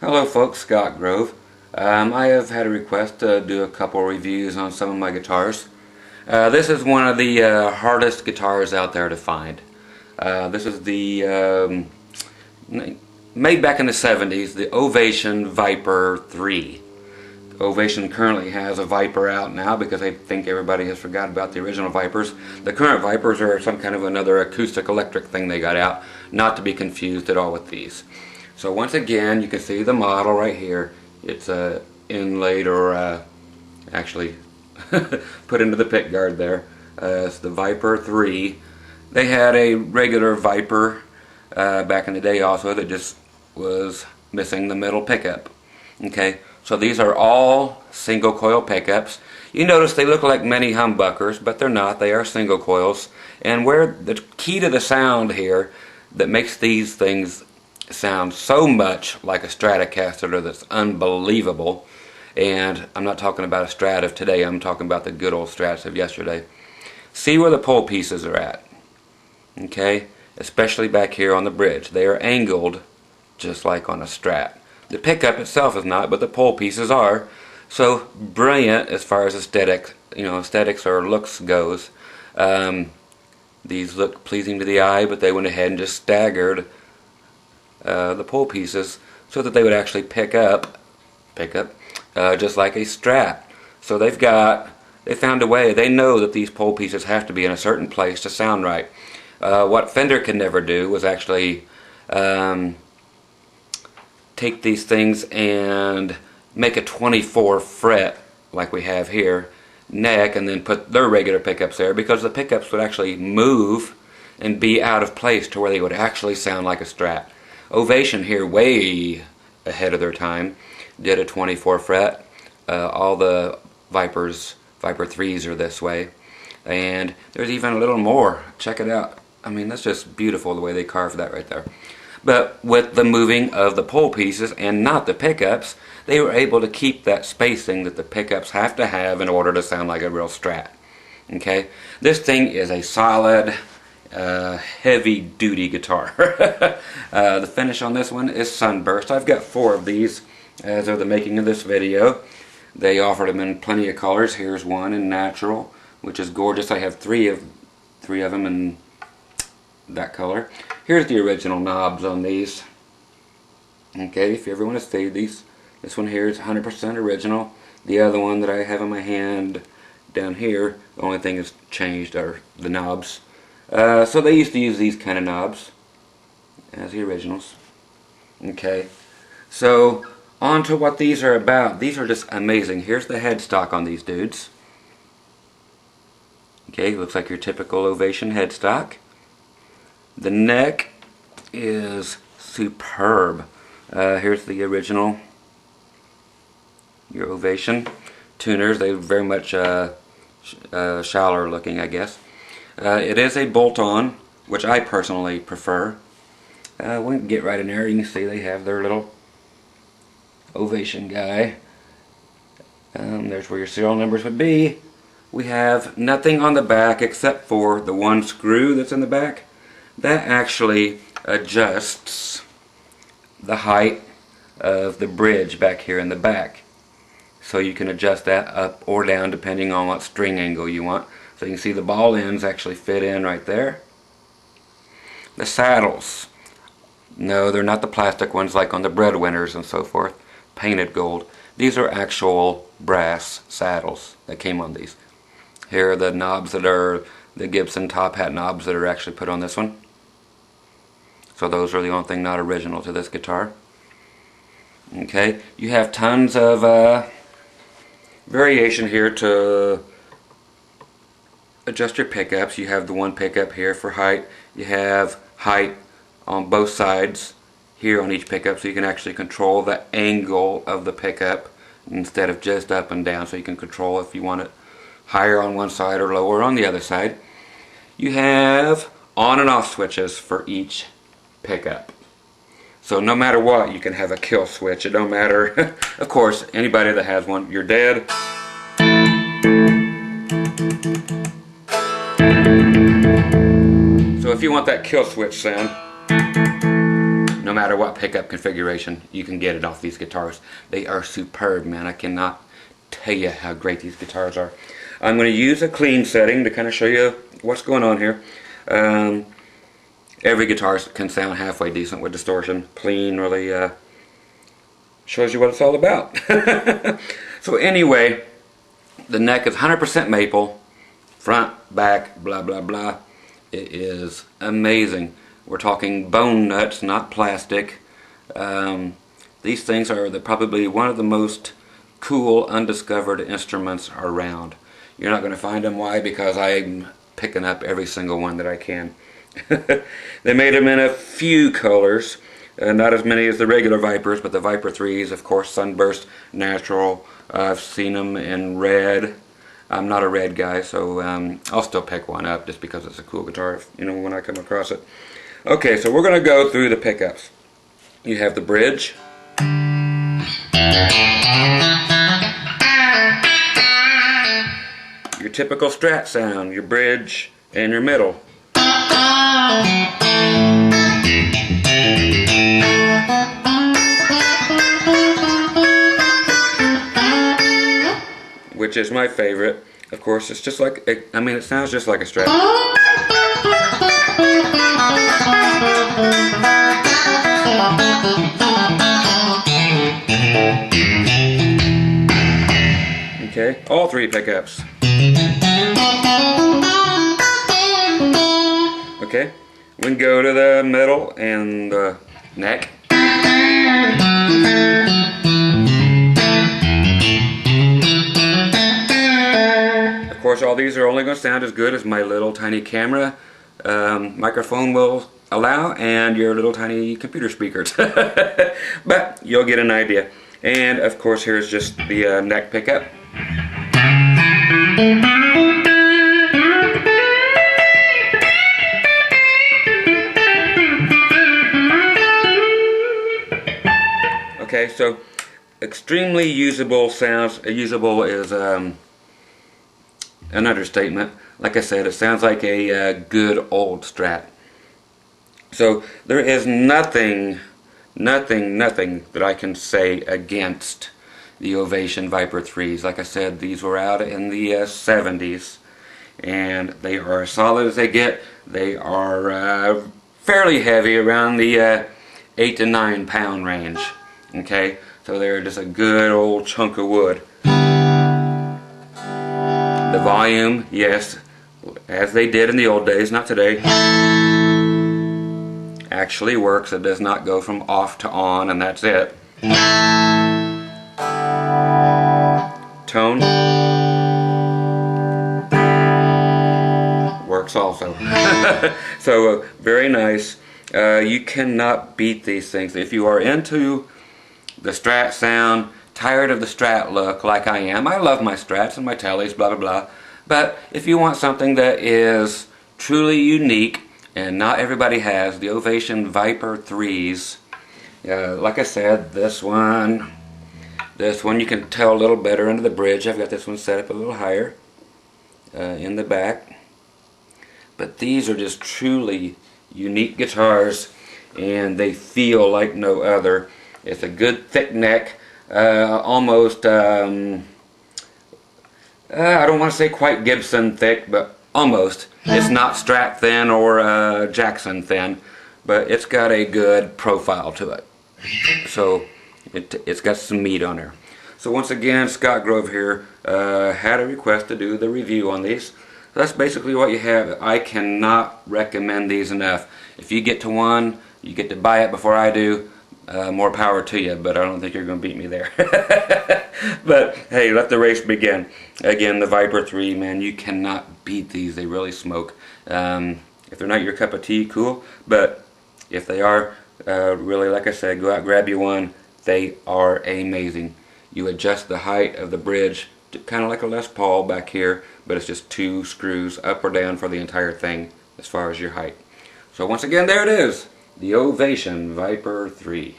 Hello folks, Scott Grove. I have had a request to do a couple reviews on some of my guitars. This is one of the hardest guitars out there to find. This is the made back in the 70s, the Ovation Viper 3. Ovation currently has a Viper out now because I think everybody has forgot about the original Vipers. The current Vipers are some kind of another acoustic electric thing they got out, not to be confused at all with these. So once again, you can see the model right here. It's inlaid or actually put into the pick guard there. It's the Viper 3. They had a regular Viper back in the day also that just was missing the middle pickup. Okay, so these are all single coil pickups. You notice they look like mini humbuckers, but they're not. They are single coils. And where the key to the sound here that makes these things sound so much like a Stratocaster that's unbelievable. And I'm not talking about a Strat of today, I'm talking about the good old Strats of yesterday. See where the pole pieces are at. Okay, especially back here on the bridge. They are angled just like on a Strat. The pickup itself is not, but the pole pieces are. So brilliant as far as aesthetics, aesthetics or looks goes. These look pleasing to the eye, but they went ahead and just staggered the pole pieces so that they would actually pick up just like a Strat. So they found a way. They know that these pole pieces have to be in a certain place to sound right. What Fender could never do was actually take these things and make a 24 fret like we have here neck and then put their regular pickups there, because the pickups would actually move and be out of place to where they would actually sound like a Strat. Ovation here, way ahead of their time, did a 24 fret. All the Viper 3s are this way, and there's even a little more. Check it out. I mean, that's just beautiful the way they carved that right there. But with the moving of the pole pieces and not the pickups, they were able to keep that spacing that the pickups have to have in order to sound like a real Strat. Okay, this thing is a solid, heavy-duty guitar. The finish on this one is sunburst. I've got 4 of these as of the making of this video. They offered them in plenty of colors. Here's one in natural, which is gorgeous. I have three of them in that color. Here's the original knobs on these. Okay, if you ever want to see these, this one here is 100% original. The other one that I have in my hand down here, the only thing that's changed are the knobs. So they used to use these kind of knobs as the originals. Okay, so on to what these are about. These are just amazing. Here's the headstock on these dudes. Okay, looks like your typical Ovation headstock. The neck is superb. Here's the original, your Ovation tuners. They're very much shallower looking, I guess. It is a bolt-on, which I personally prefer. We can get right in there. You can see they have their little Ovation guy. There's where your serial numbers would be. We have nothing on the back except for the one screw that's in the back. That actually adjusts the height of the bridge back here in the back. So you can adjust that up or down depending on what string angle you want. So you can see the ball ends actually fit in right there. The saddles. No, they're not the plastic ones like on the Breadwinners and so forth. Painted gold. These are actual brass saddles that came on these. Here are the knobs that are the Gibson top hat knobs that are actually put on this one. So those are the only thing not original to this guitar. Okay, you have tons of variation here to adjust your pickups. You have the one pickup here for height. You have height on both sides here on each pickup, so you can actually control the angle of the pickup instead of just up and down. So you can control if you want it higher on one side or lower on the other side. You have on and off switches for each pickup. So no matter what, you can have a kill switch. It don't matter. Of course, anybody that has one, you're dead. So if you want that kill switch sound, no matter what pickup configuration, you can get it off these guitars. They are superb, man. I cannot tell you how great these guitars are. I'm going to use a clean setting to kind of show you what's going on here. Every guitar can sound halfway decent with distortion. Clean really shows you what it's all about. So anyway, the neck is 100% maple, front, back, blah blah blah. It is amazing. We're talking bone nuts, not plastic. These things are probably one of the most cool, undiscovered instruments around. You're not going to find them. Why? Because I'm picking up every single one that I can. They made them in a few colors, not as many as the regular Vipers, but the Viper 3s, of course, Sunburst, Natural. I've seen them in red. I'm not a red guy, so I'll still pick one up just because it's a cool guitar, you know, when I come across it. Okay, so we're going to go through the pickups. You have the bridge. Your typical Strat sound, your bridge and your middle. Which is my favorite. Of course, it's just like, I mean, it sounds just like a Strat. Okay, all three pickups. Okay, we can go to the middle and the neck. Of course, all these are only going to sound as good as my little tiny camera microphone will allow and your little tiny computer speakers. But you'll get an idea. And of course, here's just the neck pickup. Okay, so extremely usable sounds. Usable is an understatement. Like I said, it sounds like a good old Strat. So there is nothing that I can say against the Ovation Viper 3s. Like I said, these were out in the 70s, and they are as solid as they get. They are fairly heavy, around the 8 to 9 pound range. Okay, so they're just a good old chunk of wood. The volume, yes, as they did in the old days, not today, actually works. It does not go from off to on and that's it. Tone works also. So very nice. You cannot beat these things. If you are into the Strat sound, tired of the Strat look like I am. I love my Strats and my Tellys, blah blah blah. But if you want something that is truly unique, and not everybody has, the Ovation Viper 3s. Like I said, this one you can tell a little better under the bridge. I've got this one set up a little higher in the back. But these are just truly unique guitars, and they feel like no other. It's a good thick neck, almost, I don't want to say quite Gibson thick, but almost. It's not Strat thin or Jackson thin, but it's got a good profile to it. So it's got some meat on there. So once again, Scott Grove here had a request to do the review on these. That's basically what you have. I cannot recommend these enough. If you get to one, you get to buy it before I do. More power to you, but I don't think you're going to beat me there. But hey, let the race begin. Again, the Viper 3, man, you cannot beat these. They really smoke. If they're not your cup of tea, cool. But if they are, really, like I said, go out, grab you one. They are amazing. You adjust the height of the bridge, kind of like a Les Paul back here, but it's just 2 screws up or down for the entire thing as far as your height. So once again, there it is. The Ovation Viper 3.